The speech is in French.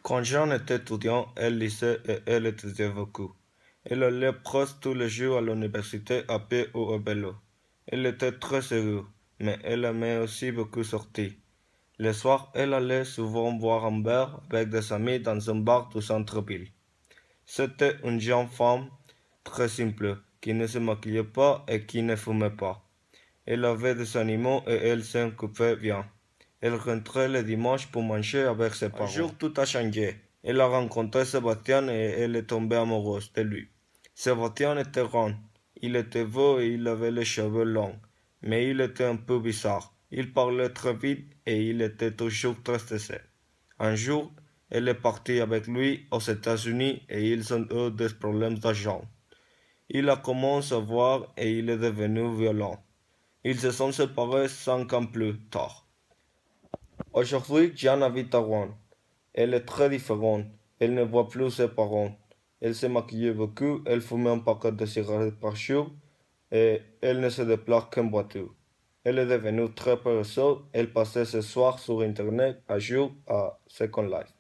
Quand Jean était étudiant, elle lisait et elle étudiait beaucoup. Elle allait presque tous les jours à l'université à pied ou à vélo. Elle était très sérieuse, mais elle aimait aussi beaucoup sortir. Le soir, elle allait souvent boire un verre avec des amis dans un bar du centre-ville. C'était une jeune femme très simple, qui ne se maquillait pas et qui ne fumait pas. Elle avait des animaux et elle s'en occupait bien. Elle rentrait le dimanche pour manger avec ses parents. Un jour, tout a changé. Elle a rencontré Sébastien et elle est tombée amoureuse de lui. Sébastien était grand. Il était beau et il avait les cheveux longs. Mais il était un peu bizarre. Il parlait très vite et il était toujours très stressé. Un jour, elle est partie avec lui aux États-Unis et ils ont eu des problèmes d'argent. Il a commencé à boire et il est devenu violent. Ils se sont séparés 5 ans plus tard. Aujourd'hui, Jeanne habite à Rouen. Elle est très différente. Elle ne voit plus ses parents. Elle se maquillait beaucoup, elle fumait un paquet de cigarettes par jour et elle ne se déplace qu'en voiture. Elle est devenue très paresseuse, elle passait ses soirs sur Internet à jouer à Second Life.